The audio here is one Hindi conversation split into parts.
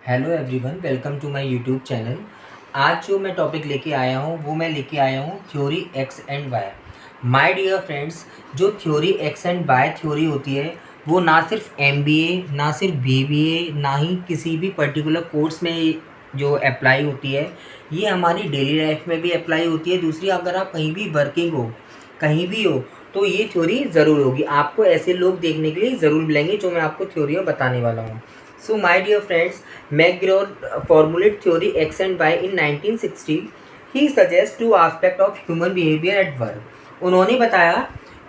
Hello everyone, welcome to my YouTube channel. आज जो मैं टॉपिक लेके आया हूँ वो मैं लेके आया हूँ theory X and Y. My dear friends, जो theory X and Y theory होती है वो ना सिर्फ एमबीए, ना सिर्फ बीबीए, ना ही किसी भी पर्टिकुलर कोर्स में जो अप्लाई होती है, ये हमारी डेली लाइफ में भी अप्लाई होती है। दूसरी, अगर आप कहीं भी वर्किंग हो, कहीं भी हो, तो ये थ्योरी ज़रूर होगी। आपको ऐसे लोग देखने के लिए ज़रूर मिलेंगे जो मैं आपको थ्योरी में बताने वाला हूँ। So, my dear friends, McGraw formulated theory X and Y in 1960. He suggests two aspects of human behavior at work. उन्होंने बताया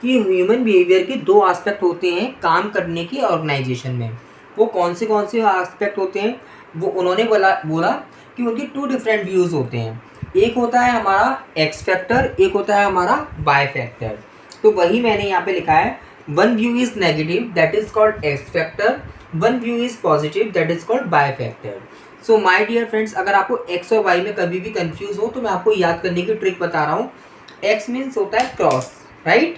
कि ह्यूमन बिहेवियर के दो एस्पेक्ट होते हैं काम करने की ऑर्गेनाइजेशन में। वो कौन से एस्पेक्ट होते हैं, वो उन्होंने बोला कि उनके टू डिफरेंट व्यूज़ होते हैं। एक होता है हमारा एक्स फैक्टर, एक होता है हमारा वाई फैक्टर। तो वही मैंने यहाँ पे लिखा है, one view is negative that is called X factor, one view is positive that is called Y factor. So my dear friends, अगर आपको एक्स और वाई में कभी भी कंफ्यूज हो तो मैं आपको याद करने की ट्रिक बता रहा हूँ। एक्स मीन्स होता है क्रॉस, राइट?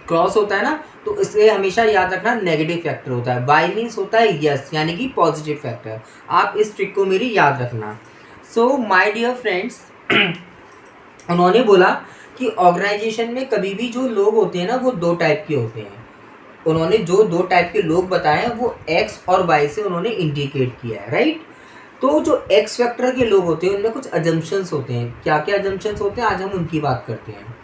क्रॉस होता है ना, तो इसलिए हमेशा याद रखना नेगेटिव फैक्टर होता है। वाई मीन्स होता है यस, यानी कि पॉजिटिव फैक्टर। आप इस ट्रिक को मेरी याद रखना। सो माय डियर फ्रेंड्स, उन्होंने बोला कि ऑर्गेनाइजेशन में कभी भी जो लोग होते हैं ना, वो दो टाइप के होते हैं। उन्होंने जो दो टाइप के लोग बताए हैं वो एक्स और वाई से उन्होंने इंडिकेट किया है, राइट? तो जो एक्स फैक्टर के लोग होते हैं उनमें कुछ अजम्पशंस होते हैं। क्या क्या अजम्पशंस होते हैं, आज हम उनकी बात करते हैं।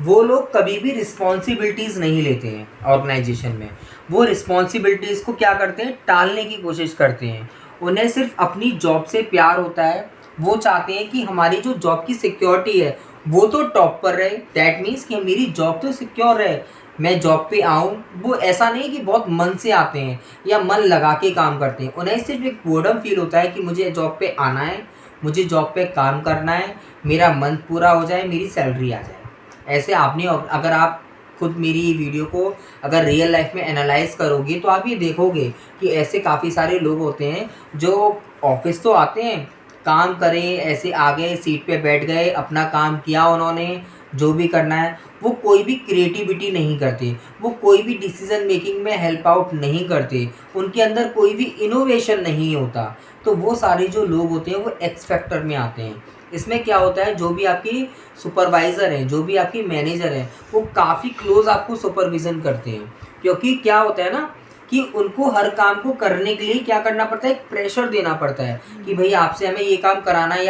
वो लोग कभी भी रिस्पॉन्सिबिलिटीज़ नहीं लेते हैं ऑर्गेनाइजेशन में। वो रिस्पॉन्सिबिलिटीज़ को क्या करते हैं, टालने की कोशिश करते हैं। उन्हें सिर्फ अपनी जॉब से प्यार होता है। वो चाहते हैं कि हमारी जो जॉब की सिक्योरिटी है वो तो टॉप पर रहे। दैट मीन्स कि मेरी जॉब तो सिक्योर रहे, मैं जॉब पे आऊँ। वो ऐसा नहीं कि बहुत मन से आते हैं या मन लगा के काम करते हैं। उन्हें सिर्फ एक बोर्डम फील होता है कि मुझे जॉब पे आना है, मुझे जॉब पे काम करना है, मेरा मन पूरा हो जाए, मेरी सैलरी आ जाए। ऐसे आपने, अगर आप खुद मेरी वीडियो को अगर रियल लाइफ में एनालाइज करोगे तो आप ये देखोगे कि ऐसे काफ़ी सारे लोग होते हैं जो ऑफिस तो आते हैं, काम करें, ऐसे आ गए, सीट पे बैठ गए, अपना काम किया उन्होंने, जो भी करना है। वो कोई भी क्रिएटिविटी नहीं करते, वो कोई भी डिसीजन मेकिंग में हेल्प आउट नहीं करते, उनके अंदर कोई भी इनोवेशन नहीं होता। तो वो सारे जो लोग होते हैं वो एक्स फैक्टर में आते हैं। इसमें क्या होता है, जो भी आपकी सुपरवाइज़र हैं, जो भी आपकी मैनेजर हैं, वो काफ़ी क्लोज आपको सुपरविज़न करते हैं। क्योंकि क्या होता है ना कि उनको हर काम को करने के लिए क्या करना पड़ता है, एक प्रेशर देना पड़ता है कि भाई आपसे हमें ये काम कराना है,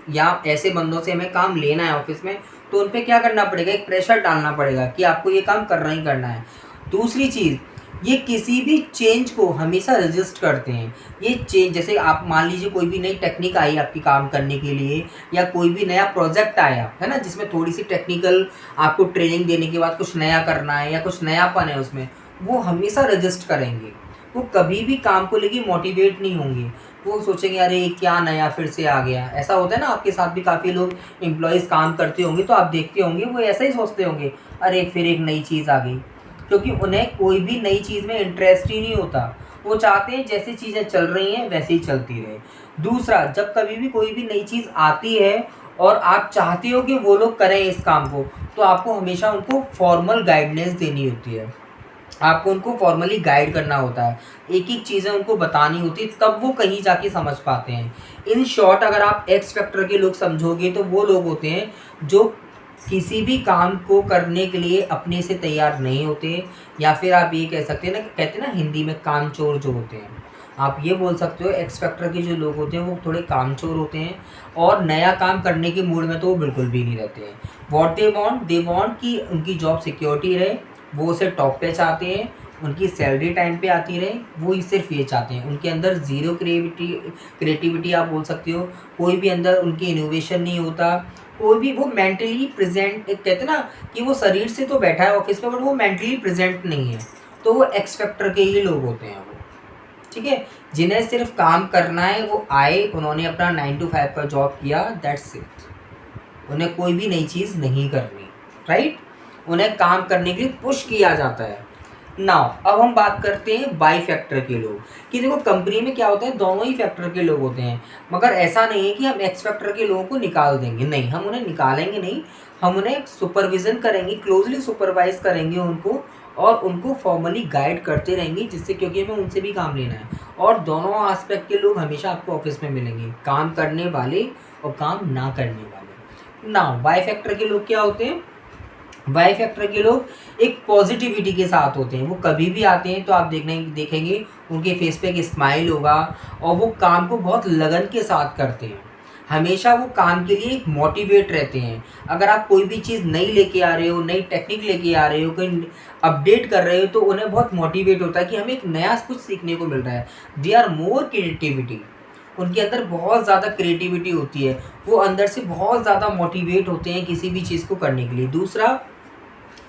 या ऐसे बंदों से हमें काम लेना है ऑफिस में, तो उन पे क्या करना पड़ेगा, एक प्रेशर डालना पड़ेगा कि आपको ये काम करना ही करना है। दूसरी चीज़, ये किसी भी चेंज को हमेशा रजिस्ट करते हैं। ये चेंज, जैसे आप मान लीजिए कोई भी नई टेक्निक आई आपकी काम करने के लिए, या कोई भी नया प्रोजेक्ट आया है ना, जिसमें थोड़ी सी टेक्निकल आपको ट्रेनिंग देने के बाद कुछ नया करना है या कुछ नयापन है उसमें, वो हमेशा रजिस्ट करेंगे। वो कभी भी काम को लेके मोटिवेट नहीं होंगे। वो सोचेंगे अरे ये क्या नया फिर से आ गया। ऐसा होता है ना, आपके साथ भी काफ़ी लोग एम्प्लॉयज़ काम करते होंगे तो आप देखते होंगे वो ऐसा ही सोचते होंगे, अरे फिर एक नई चीज़ आ गई। क्योंकि उन्हें कोई भी नई चीज़ में इंटरेस्ट ही नहीं होता। वो चाहते हैं जैसी चीज़ें चल रही हैं वैसे ही चलती रहे। दूसरा, जब कभी भी कोई भी नई चीज़ आती है और आप चाहते हो कि वो लोग करें इस काम को, तो आपको हमेशा उनको फॉर्मल गाइडेंस देनी होती है। आपको उनको फॉर्मली गाइड करना होता है, एक एक चीज़ें उनको बतानी होती है, तब वो कहीं जाके समझ पाते हैं। इन शॉर्ट, अगर आप एक्स फैक्टर के लोग समझोगे तो वो लोग होते हैं जो किसी भी काम को करने के लिए अपने से तैयार नहीं होते, या फिर आप ये कह सकते हैं ना, कहते हैं ना हिंदी में कामचोर जो होते हैं, आप ये बोल सकते हो एक्स फैक्टर के जो लोग होते हैं वो थोड़े कामचोर होते हैं, और नया काम करने के मूड में तो वो बिल्कुल भी नहीं रहते हैं। वॉट दे वॉन्ट कि उनकी जॉब सिक्योरिटी रहे, वो उसे टॉप पे चाहते हैं, उनकी सैलरी टाइम पे आती रहे, वो ही सिर्फ ये चाहते हैं। उनके अंदर ज़ीरो क्रिएटिविटी आप बोल सकते हो, कोई भी अंदर उनकी इनोवेशन नहीं होता। कोई भी, वो मेंटली प्रेजेंट, कहते हैं ना कि वो शरीर से तो बैठा है ऑफिस में बट वो मेंटली प्रेजेंट नहीं है। तो वो एक्स फैक्टर के ही लोग होते हैं वो, ठीक है? जिन्हें सिर्फ काम करना है, वो आए, उन्होंने अपना 9 to 5 का जॉब किया, दैट्स इट। उन्हें कोई भी नई चीज़ नहीं करनी, राइट? उन्हें काम करने के लिए पुश किया जाता है। नाउ अब हम बात करते हैं बाई फैक्टर के लोग, कि देखो कंपनी में क्या होता है, दोनों ही फैक्टर के लोग होते हैं। मगर ऐसा नहीं है कि हम एक्स फैक्टर के लोगों को निकाल देंगे, नहीं, हम उन्हें निकालेंगे नहीं। हम उन्हें सुपरविज़न करेंगे, क्लोजली सुपरवाइज करेंगे उनको, और उनको फॉर्मली गाइड करते रहेंगे, जिससे क्योंकि हमें उनसे भी काम लेना है। और दोनों एस्पेक्ट के लोग हमेशा आपको ऑफिस में मिलेंगे, काम करने वाले और काम ना करने वाले। ना वाई फैक्टर के लोग क्या होते हैं, वाई फैक्टर के लोग एक पॉजिटिविटी के साथ होते हैं। वो कभी भी आते हैं तो आप देखेंगे उनके फेस पे एक स्माइल होगा और वो काम को बहुत लगन के साथ करते हैं। हमेशा वो काम के लिए मोटिवेट रहते हैं। अगर आप कोई भी चीज़ नई लेके आ रहे हो, नई टेक्निक लेके आ रहे हो, कोई अपडेट कर रहे हो, तो उन्हें बहुत मोटिवेट होता है कि हमें एक नया कुछ सीखने को मिल रहा है। दे आर मोर क्रिएटिविटी, उनके अंदर बहुत ज़्यादा क्रिएटिविटी होती है। वो अंदर से बहुत ज़्यादा मोटिवेट होते हैं किसी भी चीज़ को करने के लिए। दूसरा,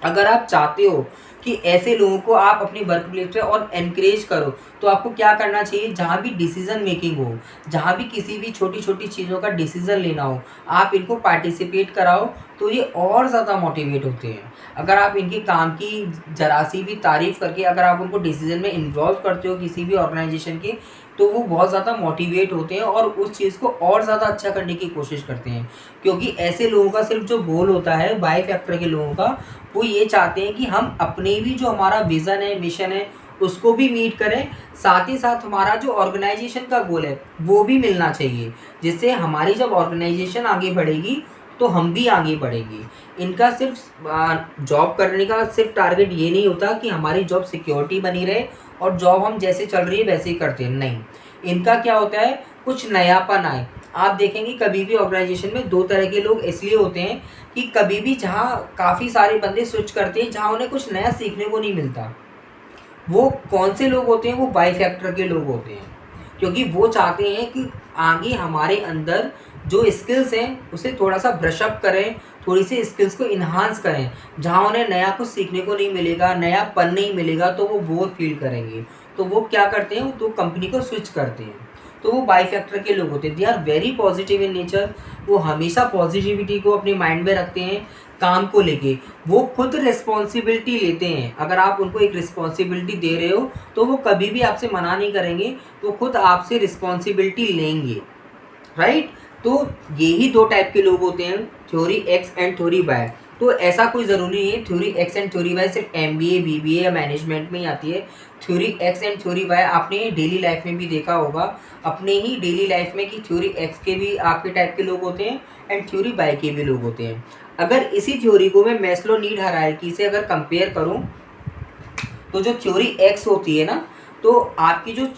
अगर आप चाहते हो कि ऐसे लोगों को आप अपनी वर्क प्लेस पे और एनकरेज करो, तो आपको क्या करना चाहिए, जहाँ भी डिसीजन मेकिंग हो, जहाँ भी किसी भी छोटी छोटी चीज़ों का डिसीजन लेना हो, आप इनको पार्टिसिपेट कराओ, तो ये और ज़्यादा मोटिवेट होते हैं। अगर आप इनके काम की ज़रा सी भी तारीफ़ करके अगर आप उनको डिसीजन में इन्वॉल्व करते हो किसी भी ऑर्गेनाइजेशन के, तो वो बहुत ज़्यादा मोटिवेट होते हैं और उस चीज़ को और ज़्यादा अच्छा करने की कोशिश करते हैं। क्योंकि ऐसे लोगों का सिर्फ जो गोल होता है, वाई फैक्टर के लोगों का, वो ये चाहते हैं कि हम अपने भी जो हमारा विज़न है, मिशन है, उसको भी मीट करें, साथ ही साथ हमारा जो ऑर्गेनाइजेशन का गोल है वो भी मिलना चाहिए, जिससे हमारी जब ऑर्गेनाइजेशन आगे बढ़ेगी तो हम भी आगे बढ़ेंगे। इनका सिर्फ जॉब करने का सिर्फ टारगेट ये नहीं होता कि हमारी जॉब सिक्योरिटी बनी रहे और जॉब हम जैसे चल रही है वैसे ही करते हैं, नहीं। इनका क्या होता है, कुछ नयापन आए। आप देखेंगे कभी भी ऑर्गेनाइजेशन में दो तरह के लोग इसलिए होते हैं कि कभी भी जहाँ काफ़ी सारे बंदे स्विच करते हैं, जहाँ उन्हें कुछ नया सीखने को नहीं मिलता, वो कौन से लोग होते हैं, वो वाई फैक्टर के लोग होते हैं। क्योंकि वो चाहते हैं कि आगे हमारे अंदर जो स्किल्स हैं उसे थोड़ा सा ब्रशअप करें, थोड़ी सी स्किल्स को इन्हांस करें। जहाँ उन्हें नया कुछ सीखने को नहीं मिलेगा, नयापन नहीं मिलेगा, तो वो बोर फील करेंगे। तो वो क्या करते हैं, तो कंपनी को स्विच करते हैं। तो वो बाई फैक्टर के लोग होते हैं। They are very positive in nature. वो हमेशा पॉजिटिविटी को अपने माइंड में रखते हैं काम को लेके। वो खुद रिस्पॉन्सिबिलिटी लेते हैं। अगर आप उनको एक रिस्पॉन्सिबिलिटी दे रहे हो तो वो कभी भी आपसे मना नहीं करेंगे, वो खुद आपसे रिस्पॉन्सिबिलिटी लेंगे, राइट। तो यही दो टाइप के लोग होते हैं, theory X and theory Y. तो ऐसा कोई ज़रूरी नहीं है theory X and theory Y सिर्फ एमबीए बीबीए या मैनेजमेंट में ही आती है। Theory X and theory Y आपने डेली लाइफ में भी देखा होगा, अपने ही डेली लाइफ में, कि थ्योरी एक्स के भी आपके टाइप के लोग होते हैं एंड थ्योरी वाई के भी लोग होते हैं। अगर इसी थ्योरी को मैं मैस्लो नीड हायरार्की से अगर कंपेयर करूँ, तो जो थ्योरी एक्स होती है ना, तो आपकी जो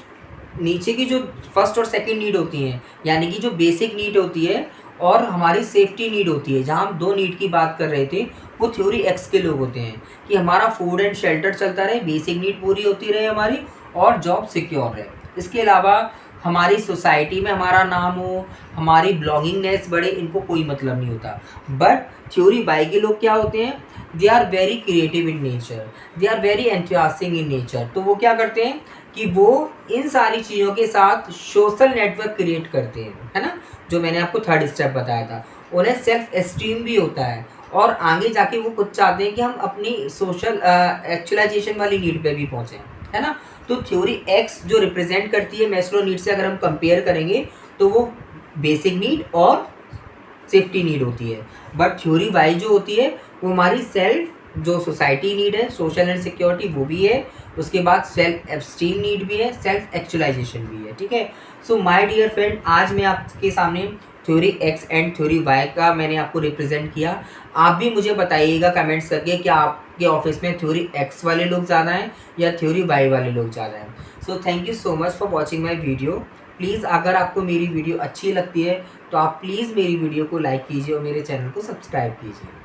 नीचे की जो फर्स्ट और सेकंड नीड होती हैं, यानी कि जो बेसिक नीड होती है और हमारी सेफ्टी नीड होती है, जहाँ हम दो नीड की बात कर रहे थे, वो थ्योरी एक्स के लोग होते हैं कि हमारा फूड एंड शेल्टर चलता रहे, बेसिक नीड पूरी होती रहे हमारी, और जॉब सिक्योर रहे। इसके अलावा हमारी सोसाइटी में हमारा नाम हो, हमारी बिलोंगिंगनेस बढ़े, इनको कोई मतलब नहीं होता। बट थ्योरी वाई के लोग क्या होते हैं, they are very creative in nature, they are very enthusiastic in nature. तो वो क्या करते हैं कि वो इन सारी चीज़ों के साथ सोशल नेटवर्क क्रिएट करते हैं, है ना, जो मैंने आपको थर्ड स्टेप बताया था। उन्हें सेल्फ एस्टीम भी होता है और आगे जाके वो खुद चाहते हैं कि हम अपनी सोशल एक्चुअलाइजेशन वाली नीड पे भी पहुँचें, है ना। तो थ्योरी एक्स जो रिप्रेजेंट करती है मैस्लो नीड से, अगर हम कंपेयर करेंगे तो वो बेसिक नीड और सेफ्टी नीड होती है। बट थ्योरी वाई जो होती है वो हमारी सेल्फ जो सोसाइटी नीड है, सोशल एंड सिक्योरिटी, वो भी है। उसके बाद सेल्फ एस्टीम नीड भी है, सेल्फ एक्चुअलाइजेशन भी है, ठीक है। सो माय डियर फ्रेंड, आज मैं आपके सामने theory X and theory Y का मैंने आपको रिप्रेजेंट किया। आप भी मुझे बताइएगा कमेंट्स करके, क्या आपके ऑफिस में थ्योरी एक्स वाले लोग ज़्यादा हैं या थ्योरी वाई वाले लोग ज़्यादा हैं। So thank you so much for watching my video. Please अगर आपको मेरी वीडियो अच्छी लगती है तो आप प्लीज़ मेरी वीडियो को लाइक कीजिए और मेरे चैनल को सब्सक्राइब कीजिए।